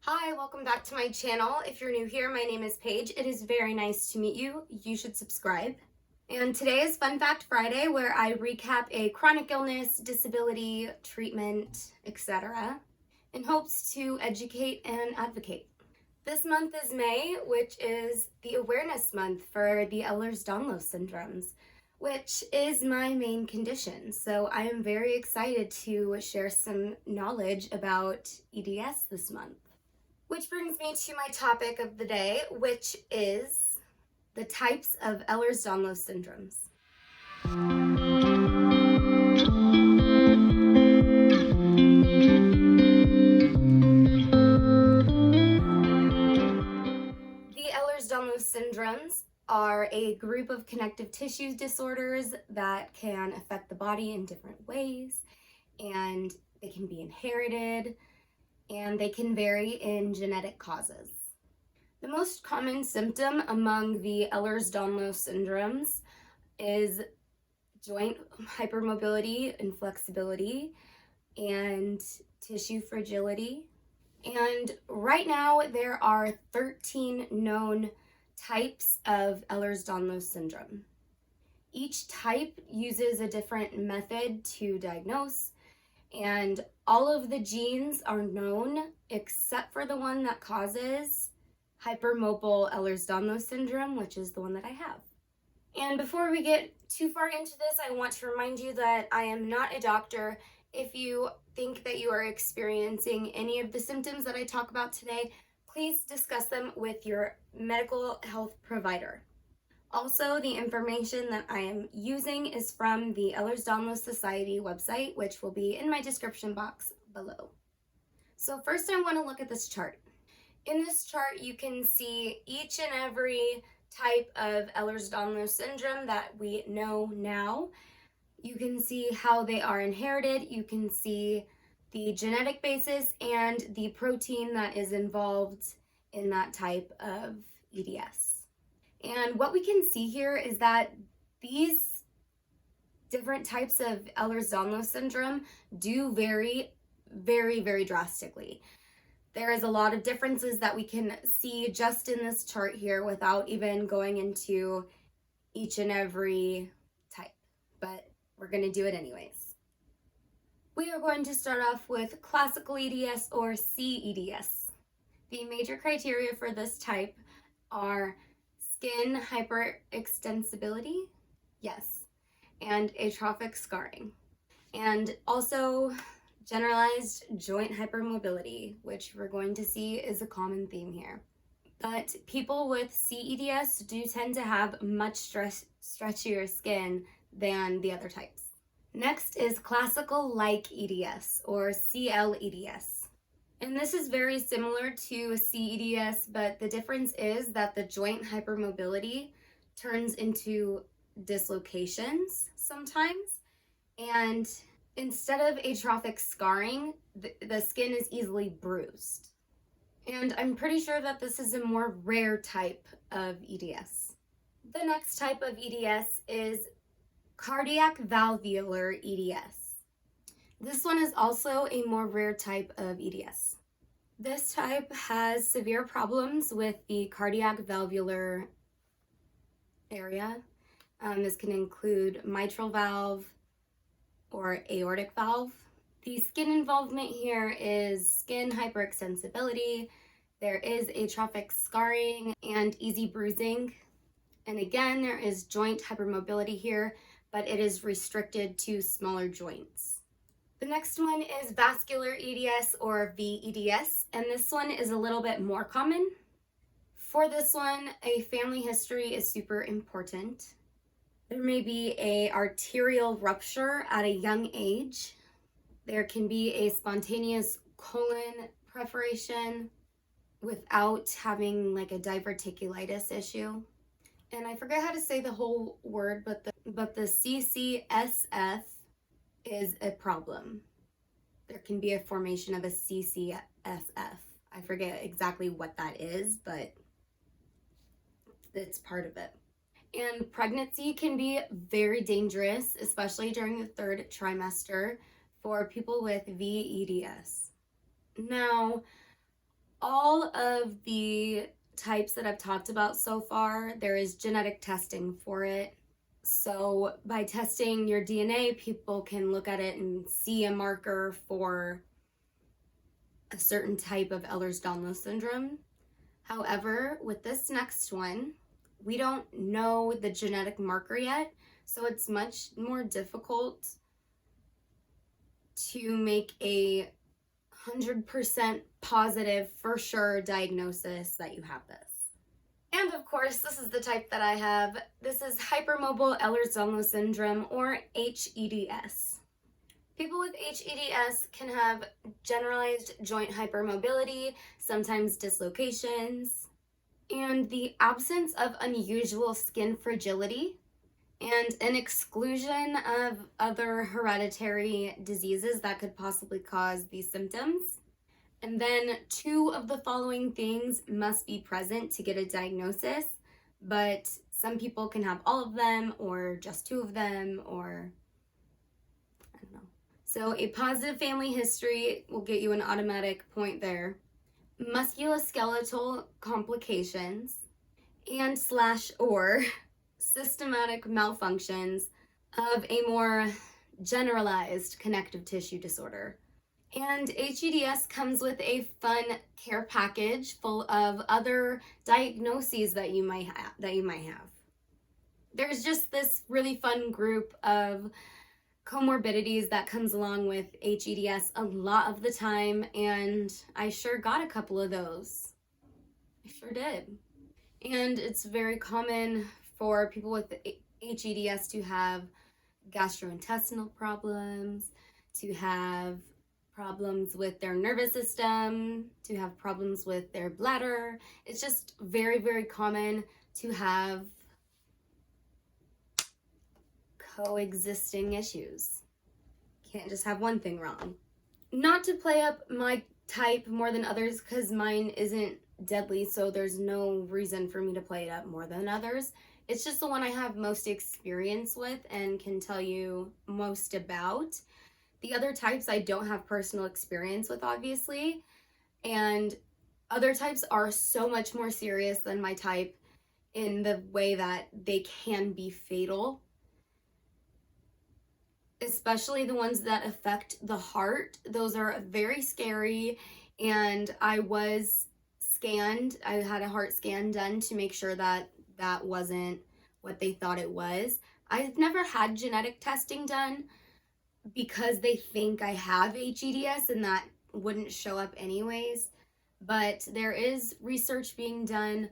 Hi, welcome back to my channel. If you're new here, my name is Paige. It is very nice to meet you. You should subscribe. And today is Fun Fact Friday, where I recap a chronic illness, disability, treatment, etc. in hopes to educate and advocate. This month is May, which is the awareness month for the Ehlers Danlos syndromes, which is my main condition. So I am very excited to share some knowledge about EDS this month. Which brings me to my topic of the day, which is the types of Ehlers Danlos syndromes. The Ehlers Danlos syndromes are a group of connective tissue disorders that can affect the body in different ways, and they can be inherited, and they can vary in genetic causes. The most common symptom among the Ehlers Danlos syndromes is joint hypermobility, inflexibility, and tissue fragility. And right now there are 13 known types of Ehlers Danlos syndrome. Each type uses a different method to diagnose, and all of the genes are known except for the one that causes hypermobile Ehlers Danlos syndrome, which is the one that I have. And before we get too far into this, I want to remind you that I am not a doctor. If you think that you are experiencing any of the symptoms that I talk about today, please discuss them with your medical health provider. Also, the information that I am using is from the Ehlers Danlos Society website, which will be in my description box below. So first I want to look at this chart. In this chart, you can see each and every type of Ehlers Danlos syndrome that we know now. You can see how they are inherited. You can see the genetic basis and the protein that is involved in that type of EDS. And what we can see here is that these different types of Ehlers Danlos syndrome do vary very, very drastically. There is a lot of differences that we can see just in this chart here without even going into each and every type, but we're going to do it anyways. We are going to start off with classical EDS or CEDS. The major criteria for this type are skin hyperextensibility, yes, and atrophic scarring, and also generalized joint hypermobility, which we're going to see is a common theme here. But people with CEDS do tend to have much stretchier skin than the other types. Next is classical-like EDS or CLEDS. And this is very similar to CEDS, but the difference is that the joint hypermobility turns into dislocations sometimes, and instead of atrophic scarring, the skin is easily bruised. And I'm pretty sure that this is a more rare type of EDS. The next type of EDS is cardiac valvular EDS. This one is also a more rare type of EDS. This type has severe problems with the cardiac valvular area. This can include mitral valve or aortic valve. The skin involvement here is skin hyperextensibility. There is atrophic scarring and easy bruising. And again, there is joint hypermobility here, but it is restricted to smaller joints. The next one is vascular EDS or VEDS, and this one is a little bit more common. For this one, a family history is super important. There may be an arterial rupture at a young age. There can be a spontaneous colon perforation without having like a diverticulitis issue. And I forget how to say the whole word, but the CCSF is a problem. There can be a formation of a CCSF. I forget exactly what that is, but it's part of it. And pregnancy can be very dangerous, especially during the third trimester for people with VEDS. Now, All of the types that I've talked about so far, there is genetic testing for it. So by testing your DNA, people can look at it and see a marker for a certain type of Ehlers-Danlos syndrome. However, with this next one, we don't know the genetic marker yet, so it's much more difficult to make a 100% positive, for sure diagnosis that you have this. And of course, this is the type that I have. This is Hypermobile Ehlers-Danlos syndrome, or HEDS. People with HEDS can have generalized joint hypermobility, sometimes dislocations, and the absence of unusual skin fragility, and an exclusion of other hereditary diseases that could possibly cause these symptoms. And then 2 of the following things must be present to get a diagnosis, but some people can have all of them or just 2 of them, or I don't know. So a positive family history will get you an automatic point there. Musculoskeletal complications and / or systematic malfunctions of a more generalized connective tissue disorder. And HEDS comes with a fun care package full of other diagnoses that you might have. There's just this really fun group of comorbidities that comes along with HEDS a lot of the time, and I sure got a couple of those. I sure did. And it's very common for people with HEDS to have gastrointestinal problems, to have problems with their nervous system, to have problems with their bladder. It's just very, very common to have coexisting issues. Can't just have one thing wrong. Not to play up my type more than others, because mine isn't deadly, so there's no reason for me to play it up more than others. It's just the one I have most experience with and can tell you most about. The other types I don't have personal experience with, obviously, and other types are so much more serious than my type in the way that they can be fatal, especially the ones that affect the heart. Those are very scary, and I was scanned. I had a heart scan done to make sure that that wasn't what they thought it was. I've never had genetic testing done because they think I have HEDS and that wouldn't show up anyways, but there is research being done.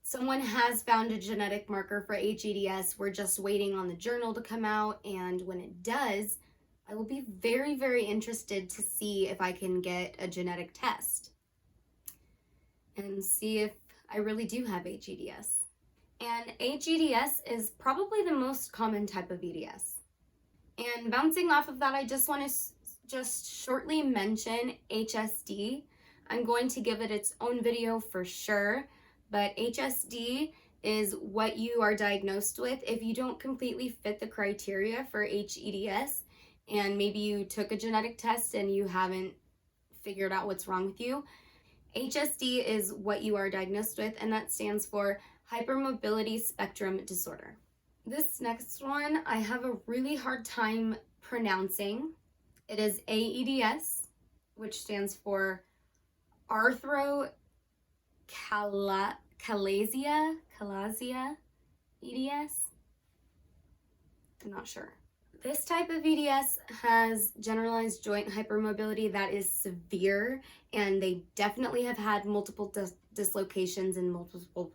Someone has found a genetic marker for HEDS. We're just waiting on the journal to come out, and when it does, I will be very, very interested to see if I can get a genetic test and see if I really do have HEDS. And HEDS is probably the most common type of EDS. And bouncing off of that, I just want to just shortly mention HSD. I'm going to give it its own video for sure, but HSD is what you are diagnosed with if you don't completely fit the criteria for HEDS, and maybe you took a genetic test and you haven't figured out what's wrong with you. HSD is what you are diagnosed with, and that stands for Hypermobility Spectrum Disorder. This next one I have a really hard time pronouncing. It is AEDS, which stands for Arthrochalasia EDS. I'm not sure. This type of EDS has generalized joint hypermobility that is severe, and they definitely have had multiple dislocations in multiple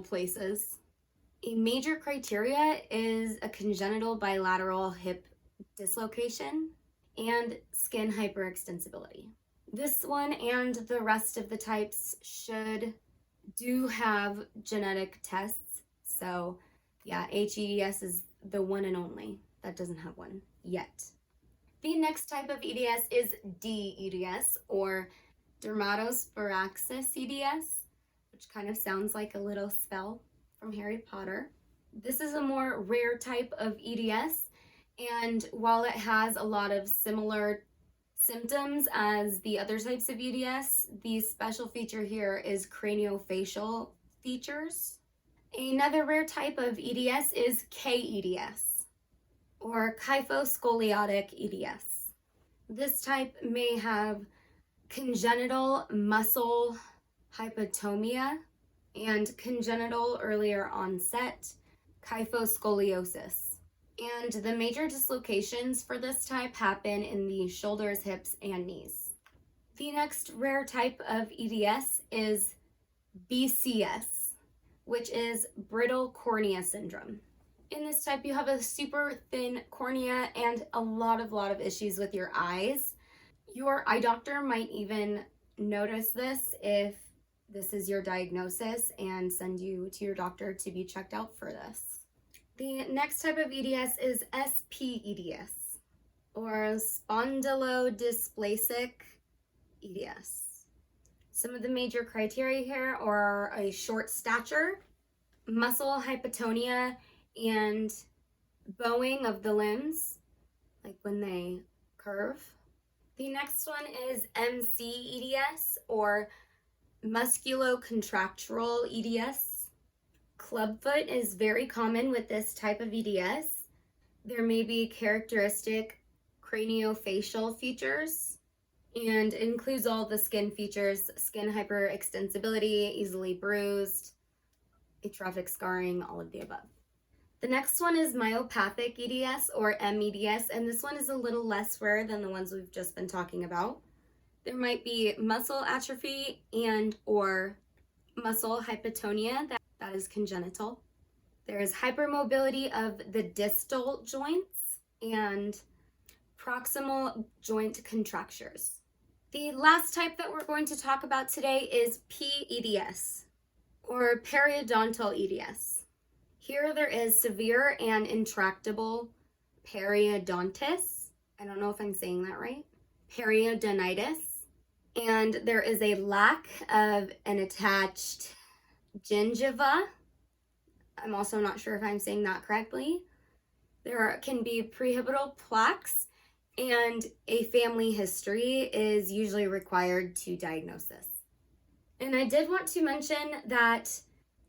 places. A major criteria is a congenital bilateral hip dislocation and skin hyperextensibility. This one and the rest of the types do have genetic tests. So yeah, HEDS is the one and only that doesn't have one yet. The next type of EDS is DEDS, or Dermatosparaxis EDS, which kind of sounds like a little spell from Harry Potter. This is a more rare type of EDS, and while it has a lot of similar symptoms as the other types of EDS. The special feature here is craniofacial features. Another rare type of EDS is KEDS, or Kyphoscoliotic Eds. This type may have congenital muscle hypotomia and congenital earlier onset kyphoscoliosis. And the major dislocations for this type happen in the shoulders, hips, and knees. The next rare type of EDS is BCS, which is brittle cornea syndrome. In this type, you have a super thin cornea and a lot of issues with your eyes. Your eye doctor might even notice this if this is your diagnosis and send you to your doctor to be checked out for this. The next type of EDS is SPEDS, or Spondylodisplacing EDS. Some of the major criteria here are a short stature, muscle hypotonia, and bowing of the limbs, like when they curve. The next one is MCEDS, or Musculocontractual Eds. Clubfoot is very common with this type of EDS. There may be characteristic craniofacial features and includes all the skin features: skin hyperextensibility, easily bruised, atrophic scarring, all of the above. The next one is myopathic EDS, or MEDS, and this one is a little less rare than the ones we've just been talking about. There might be muscle atrophy and or muscle hypotonia that is congenital. There is hypermobility of the distal joints and proximal joint contractures. The last type that we're going to talk about today is PEDS, or Periodontal Eds. Here there is severe and intractable periodontitis. I don't know if I'm saying that right. Periodontitis. And there is a lack of an attached gingiva. I'm also not sure if I'm saying that correctly. There can be prehibital plaques, and a family history is usually required to diagnose this. And I did want to mention that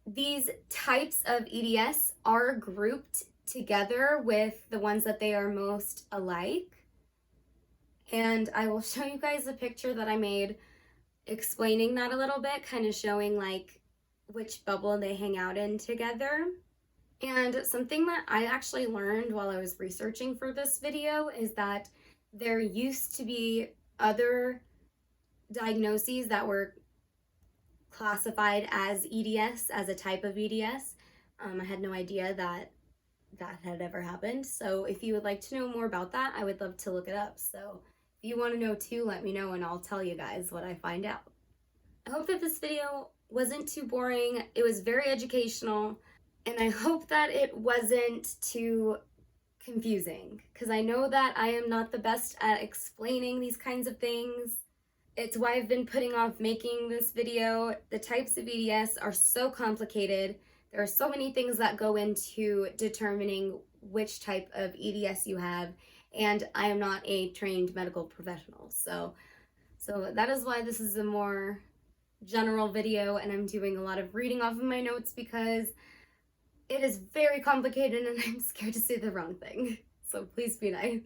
these types of EDS are grouped together with the ones that they are most alike. And I will show you guys a picture that I made explaining that a little bit, kind of showing like which bubble they hang out in together. And something that I actually learned while I was researching for this video is that there used to be other diagnoses that were classified as EDS, as a type of EDS. I had no idea that that had ever happened. So if you would like to know more about that, I would love to look it up. So if you want to know too, let me know and I'll tell you guys what I find out. I hope that this video wasn't too boring. It was very educational, and I hope that it wasn't too confusing, because I know that I am not the best at explaining these kinds of things. It's why I've been putting off making this video. The types of EDS are so complicated. There are so many things that go into determining which type of EDS you have, and I am not a trained medical professional. So that is why this is a more general video, and I'm doing a lot of reading off of my notes because it is very complicated and I'm scared to say the wrong thing. So please be nice.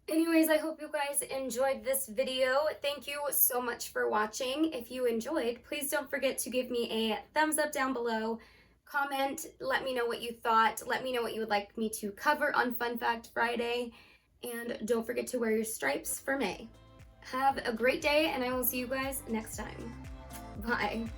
Anyways, I hope you guys enjoyed this video. Thank you so much for watching. If you enjoyed, please don't forget to give me a thumbs up down below. Comment, let me know what you thought. Let me know what you would like me to cover on Fun Fact Friday. And don't forget to wear your stripes for May. Have a great day, and I will see you guys next time. Bye.